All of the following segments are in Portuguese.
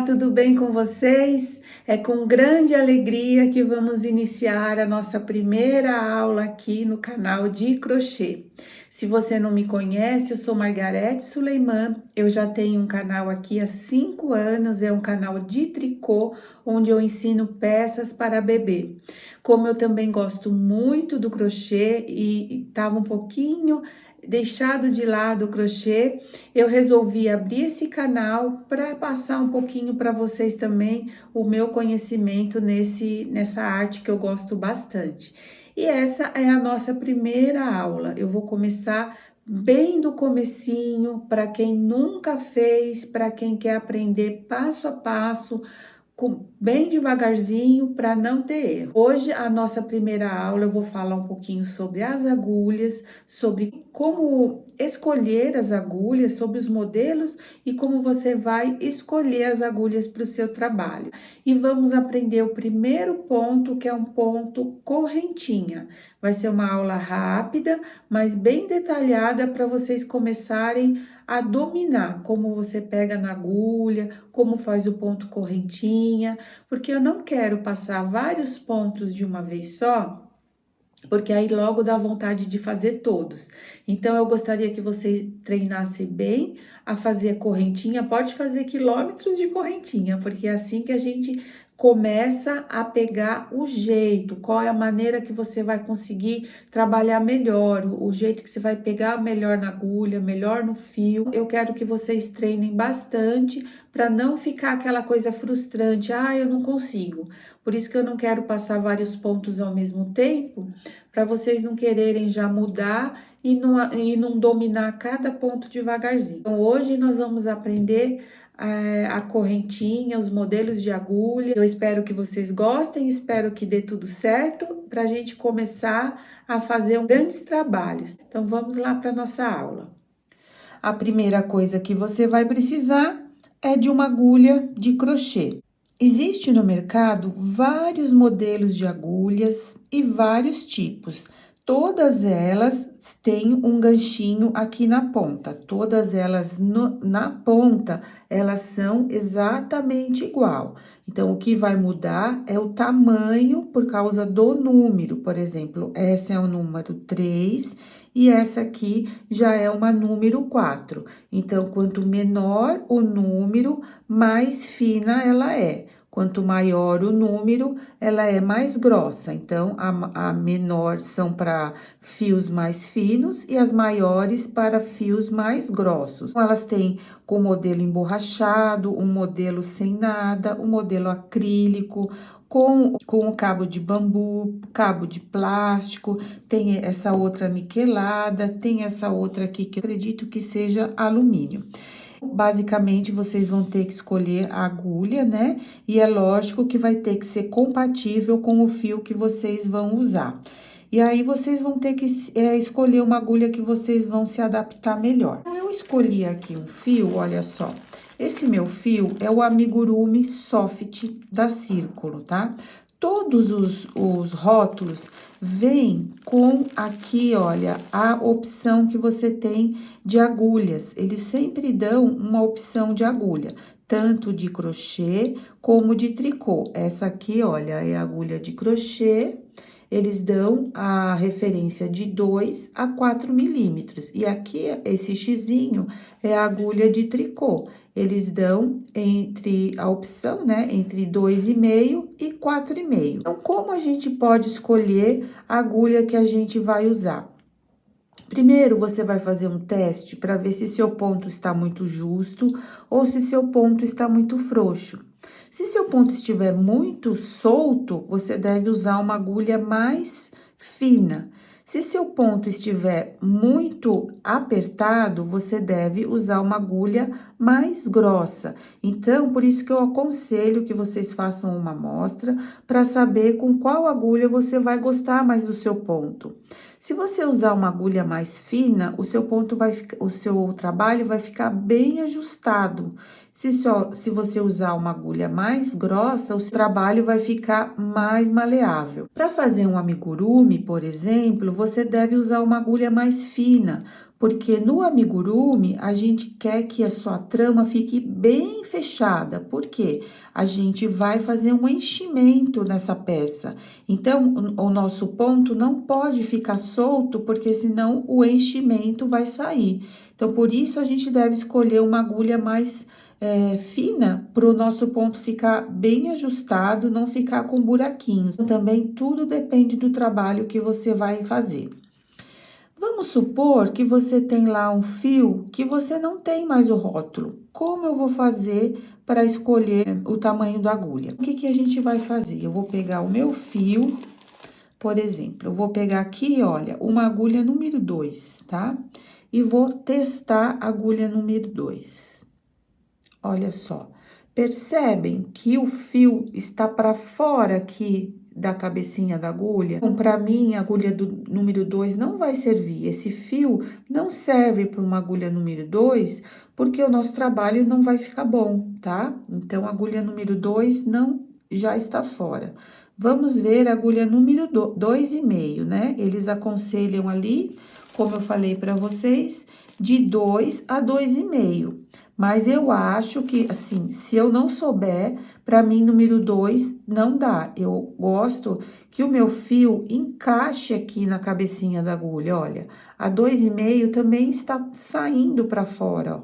tudo bem com vocês? É com grande alegria que vamos iniciar a nossa primeira aula aqui no canal de crochê. Se você não me conhece, eu sou Margarete Suleiman, eu já tenho um canal aqui há 5 anos, é um canal de tricô, onde eu ensino peças para bebê. Como eu também gosto muito do crochê e estava um pouquinho deixado de lado o crochê, eu resolvi abrir esse canal para passar um pouquinho para vocês também o meu conhecimento nessa arte que eu gosto bastante. E essa é a nossa primeira aula. Eu vou começar bem do comecinho, para quem nunca fez, para quem quer aprender passo a passo, bem devagarzinho para não ter erro. Hoje, a nossa primeira aula, eu vou falar um pouquinho sobre as agulhas, sobre como escolher as agulhas, sobre os modelos e como você vai escolher as agulhas para o seu trabalho. E vamos aprender o primeiro ponto, que é um ponto correntinha. Vai ser uma aula rápida, mas bem detalhada para vocês começarem a dominar como você pega na agulha, como faz o ponto correntinha, porque eu não quero passar vários pontos de uma vez só, porque aí logo dá vontade de fazer todos. Então, eu gostaria que você treinasse bem a fazer a correntinha, pode fazer quilômetros de correntinha, porque é assim que a gente começa a pegar o jeito, qual é a maneira que você vai conseguir trabalhar melhor, o jeito que você vai pegar melhor na agulha, melhor no fio. Eu quero que vocês treinem bastante para não ficar aquela coisa frustrante, eu não consigo. Por isso que eu não quero passar vários pontos ao mesmo tempo, para vocês não quererem já mudar e não dominar cada ponto devagarzinho. Então, hoje nós vamos aprender a correntinha, os modelos de agulha. Eu espero que vocês gostem, espero que dê tudo certo para a gente começar a fazer grandes trabalhos. Então, vamos lá para nossa aula. A primeira coisa que você vai precisar é de uma agulha de crochê. Existe no mercado vários modelos de agulhas e vários tipos. Todas elas têm um ganchinho aqui na ponta. Todas elas na ponta, elas são exatamente igual. Então, o que vai mudar é o tamanho por causa do número. Por exemplo, essa é o número 3 e essa aqui já é uma número 4. Então, quanto menor o número, mais fina ela é. Quanto maior o número, ela é mais grossa. Então, a menor são para fios mais finos e as maiores para fios mais grossos. Elas têm com modelo emborrachado, um modelo sem nada, um modelo acrílico, com o cabo de bambu, cabo de plástico, tem essa outra niquelada, tem essa outra aqui que eu acredito que seja alumínio. Basicamente, vocês vão ter que escolher a agulha, né? E é lógico que vai ter que ser compatível com o fio que vocês vão usar. E aí, vocês vão ter que escolher uma agulha que vocês vão se adaptar melhor. Eu escolhi aqui um fio, olha só. Esse meu fio é o Amigurumi Soft da Círculo, tá? Todos os rótulos vêm com aqui, olha, a opção que você tem de agulhas. Eles sempre dão uma opção de agulha, tanto de crochê como de tricô. Essa aqui, olha, é a agulha de crochê. Eles dão a referência de 2 a 4 milímetros. E aqui, esse xizinho é a agulha de tricô. Eles dão entre a opção, né, entre 2,5 e 4,5. Então, como a gente pode escolher a agulha que a gente vai usar? Primeiro, você vai fazer um teste para ver se seu ponto está muito justo ou se seu ponto está muito frouxo. Se seu ponto estiver muito solto, você deve usar uma agulha mais fina. Se seu ponto estiver muito apertado, você deve usar uma agulha mais grossa. Então, por isso que eu aconselho que vocês façam uma amostra para saber com qual agulha você vai gostar mais do seu ponto. Se você usar uma agulha mais fina, o seu trabalho vai ficar bem ajustado. Se você usar uma agulha mais grossa, o seu trabalho vai ficar mais maleável. Para fazer um amigurumi, por exemplo, você deve usar uma agulha mais fina, Porque no amigurumi, a gente quer que a sua trama fique bem fechada. Por quê? A gente vai fazer um enchimento nessa peça. Então, o nosso ponto não pode ficar solto, porque senão o enchimento vai sair. Então, por isso, a gente deve escolher uma agulha mais fina, para o nosso ponto ficar bem ajustado, não ficar com buraquinhos. Também tudo depende do trabalho que você vai fazer. Vamos supor que você tem lá um fio que você não tem mais o rótulo. Como eu vou fazer para escolher o tamanho da agulha? O que a gente vai fazer? Eu vou pegar o meu fio, por exemplo, eu vou pegar aqui, olha, uma agulha número 2, tá? E vou testar a agulha número 2. Olha só, percebem que o fio está para fora aqui da cabecinha da agulha? Então, para mim, a agulha do número 2 não vai servir. Esse fio não serve para uma agulha número 2, porque o nosso trabalho não vai ficar bom, tá? Então, a agulha número 2 não já está fora. Vamos ver a agulha número 2,5, né? Eles aconselham ali, como eu falei para vocês, de 2 a 2,5. Mas eu acho que, assim, se eu não souber, para mim, número 2 não dá. Eu gosto que o meu fio encaixe aqui na cabecinha da agulha, olha. A 2,5 também está saindo para fora, ó.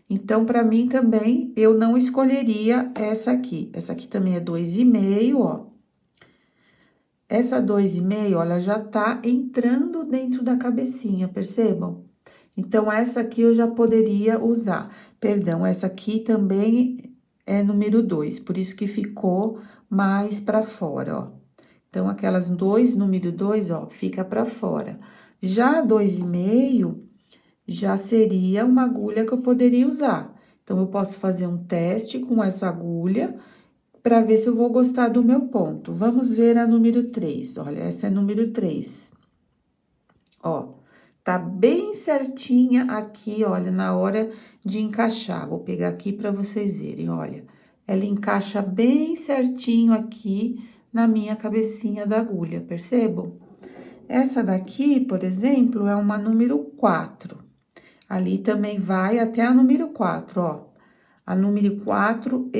Então, para mim também, eu não escolheria essa aqui. Essa aqui também é 2,5, ó. Essa 2,5, olha, já tá entrando dentro da cabecinha, percebam? Então, essa aqui eu já poderia usar. Perdão, essa aqui também é número 2, por isso que ficou mais para fora, ó. Então, aquelas número 2, ó, fica para fora. Já a 2,5 já seria uma agulha que eu poderia usar. Então, eu posso fazer um teste com essa agulha para ver se eu vou gostar do meu ponto. Vamos ver a número 3. Olha, essa é número 3. Ó, tá bem certinha aqui, olha, na hora de encaixar. Vou pegar aqui para vocês verem, olha. Ela encaixa bem certinho aqui na minha cabecinha da agulha, percebam? Essa daqui, por exemplo, é uma número 4. Ali também vai até a número 4, ó. A número 4,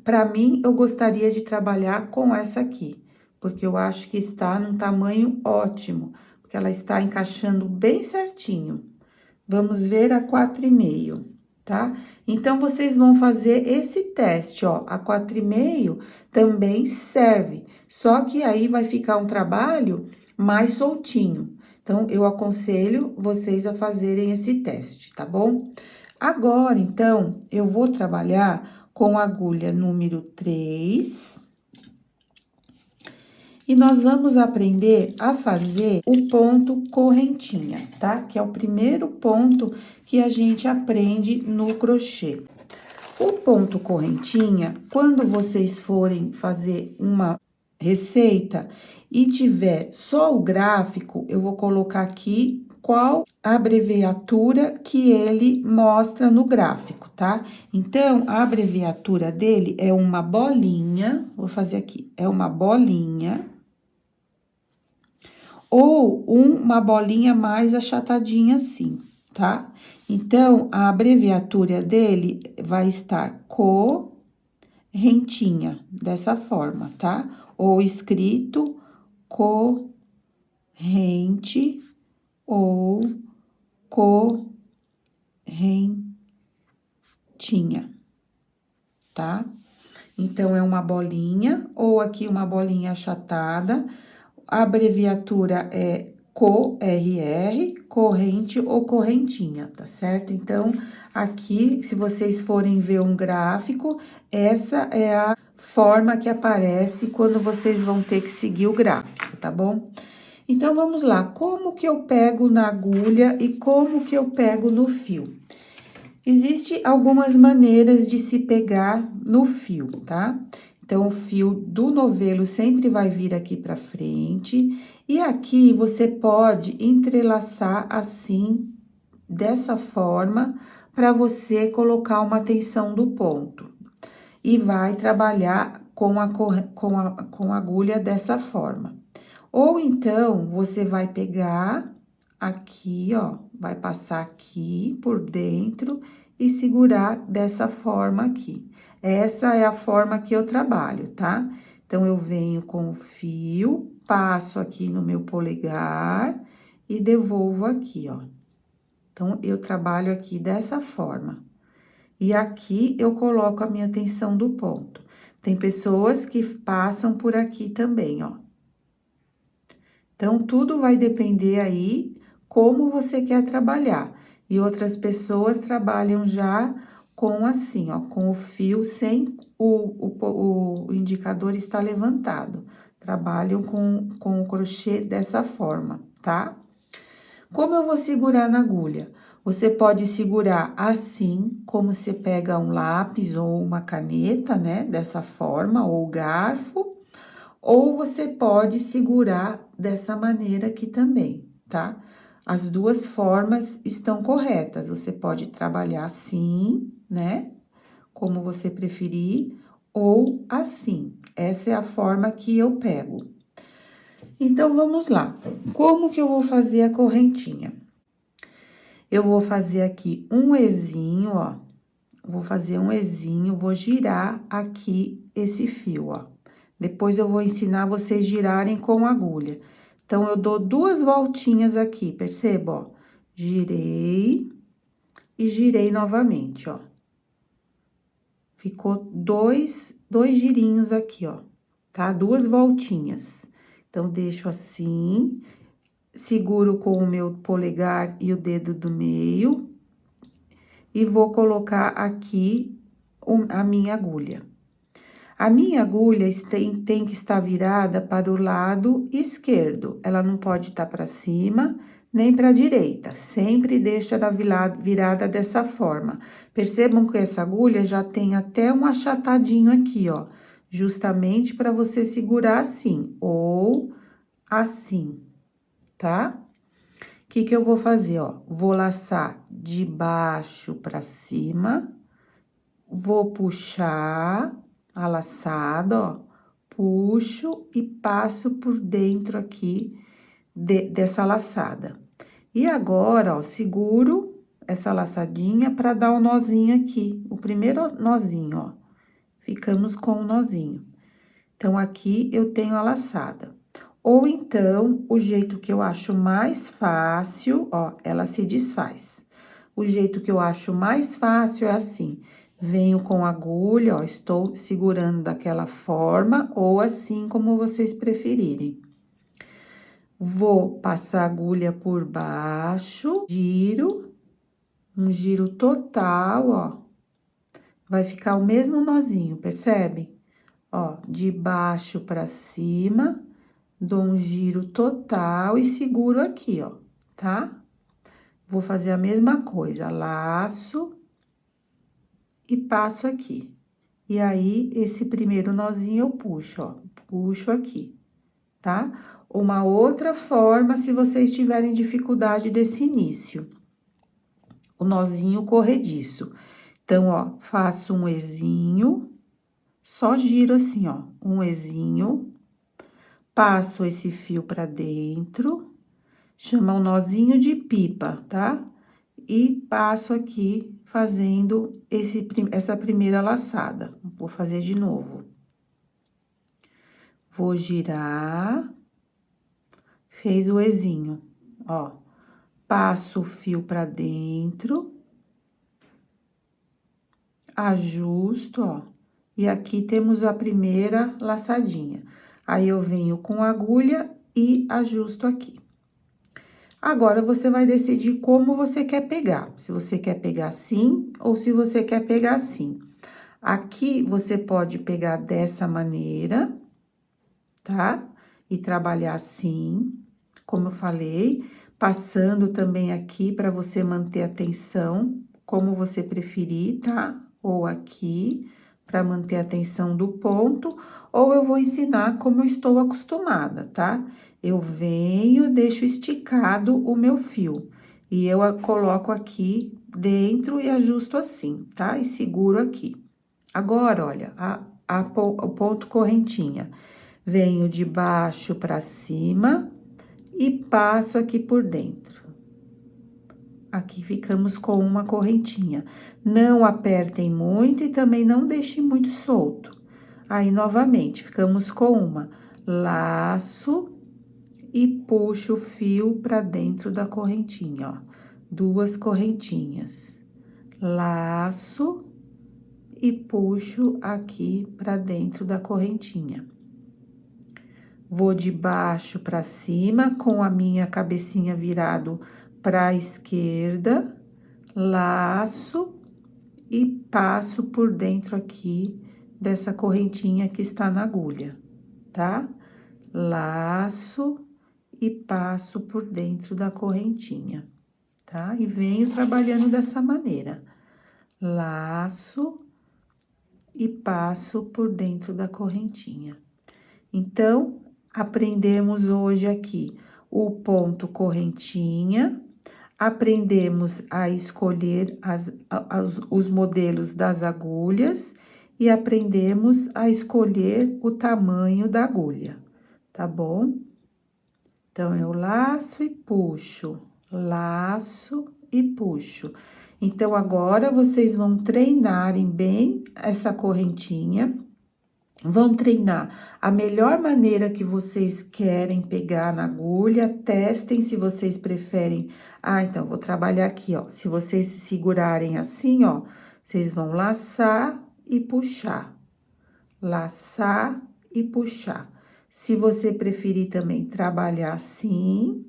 para mim, eu gostaria de trabalhar com essa aqui, porque eu acho que está num tamanho ótimo, porque ela está encaixando bem certinho. Vamos ver a 4,5, tá? Então, vocês vão fazer esse teste, ó. A 4,5 também serve, só que aí vai ficar um trabalho mais soltinho. Então, eu aconselho vocês a fazerem esse teste, tá bom? Agora, então, eu vou trabalhar com a agulha número 3. E nós vamos aprender a fazer o ponto correntinha, tá? Que é o primeiro ponto que a gente aprende no crochê. O ponto correntinha, quando vocês forem fazer uma receita e tiver só o gráfico, eu vou colocar aqui qual a abreviatura que ele mostra no gráfico, tá? Então, a abreviatura dele é uma bolinha, vou fazer aqui, é uma bolinha, ou uma bolinha mais achatadinha assim, tá? Então, a abreviatura dele vai estar correntinha, dessa forma, tá? Ou escrito corrente ou correntinha, tá? Então, é uma bolinha, ou aqui uma bolinha achatada. A abreviatura é CORR, corrente ou correntinha, tá certo? Então, aqui, se vocês forem ver um gráfico, essa é a forma que aparece quando vocês vão ter que seguir o gráfico, tá bom? Então, vamos lá. Como que eu pego na agulha e como que eu pego no fio? Existem algumas maneiras de se pegar no fio, tá? Então, o fio do novelo sempre vai vir aqui pra frente. E aqui, você pode entrelaçar assim, dessa forma, para você colocar uma tensão do ponto. E vai trabalhar com a agulha dessa forma. Ou então, você vai pegar aqui, ó, vai passar aqui por dentro e segurar dessa forma aqui. Essa é a forma que eu trabalho, tá? Então, eu venho com o fio, passo aqui no meu polegar e devolvo aqui, ó. Então, eu trabalho aqui dessa forma. E aqui eu coloco a minha tensão do ponto. Tem pessoas que passam por aqui também, ó. Então, tudo vai depender aí como você quer trabalhar. E outras pessoas trabalham já com assim, ó, com o fio sem o indicador estar levantado. Trabalham com o crochê dessa forma, tá? Como eu vou segurar na agulha? Você pode segurar assim, como você pega um lápis ou uma caneta, né? Dessa forma, ou garfo. Ou você pode segurar dessa maneira aqui também, tá? As duas formas estão corretas. Você pode trabalhar assim, né? Como você preferir, ou assim. Essa é a forma que eu pego. Então, vamos lá. Como que eu vou fazer a correntinha? Eu vou fazer aqui um ezinho, ó. Vou fazer um ezinho, vou girar aqui esse fio, ó. Depois eu vou ensinar vocês girarem com agulha. Então, eu dou 2 voltinhas aqui, perceba, ó. Girei e girei novamente, ó. Ficou dois girinhos aqui, ó, tá? 2 voltinhas. Então, deixo assim, seguro com o meu polegar e o dedo do meio e vou colocar aqui a minha agulha. A minha agulha tem que estar virada para o lado esquerdo, ela não pode estar para cima nem para a direita, sempre deixa ela virada dessa forma. Percebam que essa agulha já tem até um achatadinho aqui, ó, justamente para você segurar assim, ou assim, tá? O que eu vou fazer, ó? Vou laçar de baixo para cima, vou puxar a laçada, ó, puxo e passo por dentro aqui dessa laçada. E agora, ó, seguro essa laçadinha para dar o nozinho aqui, o primeiro nozinho, ó. Ficamos com o nozinho. Então, aqui eu tenho a laçada. Ou então, o jeito que eu acho mais fácil, ó, ela se desfaz. O jeito que eu acho mais fácil é assim: venho com agulha, ó, estou segurando daquela forma, ou assim como vocês preferirem. Vou passar a agulha por baixo, giro, um giro total, ó. Vai ficar o mesmo nozinho, percebe? Ó, de baixo pra cima, dou um giro total e seguro aqui, ó, tá? Vou fazer a mesma coisa, laço e passo aqui. E aí, esse primeiro nozinho eu puxo, ó, puxo aqui, tá? Uma outra forma, se vocês tiverem dificuldade desse início, o nozinho corrediço. Então, ó, faço um ezinho, só giro assim, ó, um ezinho, passo esse fio pra dentro, chama um nozinho de pipa, tá? E passo aqui fazendo essa primeira laçada. Vou fazer de novo. Vou girar, fez o ezinho, ó. Passo o fio pra dentro, ajusto, ó. E aqui temos a primeira laçadinha. Aí, eu venho com a agulha e ajusto aqui. Agora, você vai decidir como você quer pegar. Se você quer pegar assim ou se você quer pegar assim. Aqui, você pode pegar dessa maneira, tá? E trabalhar assim, como eu falei, passando também aqui para você manter a tensão, como você preferir, tá? Ou aqui, para manter a tensão do ponto, ou eu vou ensinar como eu estou acostumada, tá? Eu venho, deixo esticado o meu fio, e eu coloco aqui dentro e ajusto assim, tá? E seguro aqui. Agora, olha, o ponto correntinha. Venho de baixo para cima e passo aqui por dentro. Aqui ficamos com uma correntinha. Não apertem muito e também não deixem muito solto. Aí, novamente, ficamos com uma. Laço e puxo o fio pra dentro da correntinha, ó. 2 correntinhas. Laço e puxo aqui pra dentro da correntinha. Vou de baixo pra cima, com a minha cabecinha virado pra esquerda, laço e passo por dentro aqui dessa correntinha que está na agulha, tá? Laço e passo por dentro da correntinha, tá? E venho trabalhando dessa maneira. Laço e passo por dentro da correntinha. Então, aprendemos hoje aqui o ponto correntinha, aprendemos a escolher os modelos das agulhas e aprendemos a escolher o tamanho da agulha, tá bom? Então, eu laço e puxo, laço e puxo. Então, agora, vocês vão treinarem bem essa correntinha. Vão treinar a melhor maneira que vocês querem pegar na agulha, testem se vocês preferem. Ah, então, vou trabalhar aqui, ó. Se vocês se segurarem assim, ó, vocês vão laçar e puxar. Laçar e puxar. Se você preferir também trabalhar assim,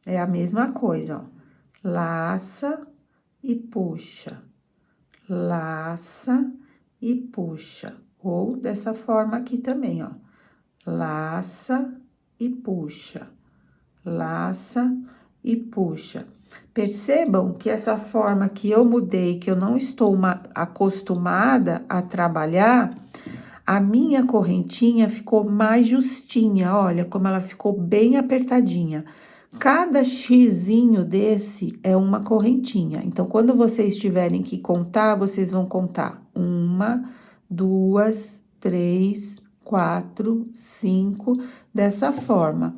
é a mesma coisa, ó. Laça e puxa. Laça e puxa. Ou dessa forma aqui também, ó. Laça e puxa. Laça e puxa. Percebam que essa forma que eu mudei, que eu não estou acostumada a trabalhar, a minha correntinha ficou mais justinha, olha como ela ficou bem apertadinha. Cada xizinho desse é uma correntinha. Então, quando vocês tiverem que contar, vocês vão contar 1, 2, 3, 4, 5, dessa forma.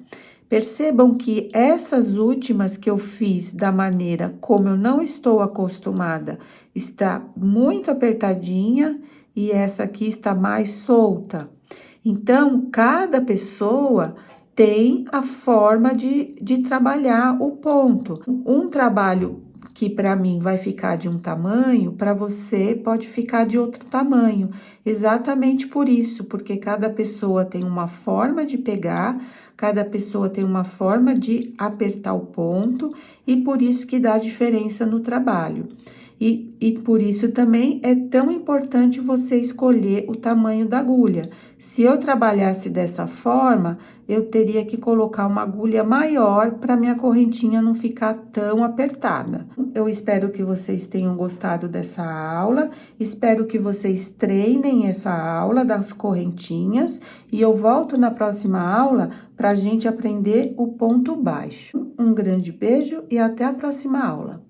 Percebam que essas últimas que eu fiz da maneira como eu não estou acostumada, está muito apertadinha e essa aqui está mais solta. Então, cada pessoa tem a forma de trabalhar o ponto. Um trabalho que para mim vai ficar de um tamanho, para você pode ficar de outro tamanho. Exatamente por isso, porque cada pessoa tem uma forma de pegar, cada pessoa tem uma forma de apertar o ponto, e por isso que dá diferença no trabalho. E por isso também é tão importante você escolher o tamanho da agulha. Se eu trabalhasse dessa forma, eu teria que colocar uma agulha maior para minha correntinha não ficar tão apertada. Eu espero que vocês tenham gostado dessa aula, espero que vocês treinem essa aula das correntinhas e eu volto na próxima aula para a gente aprender o ponto baixo. Um grande beijo e até a próxima aula.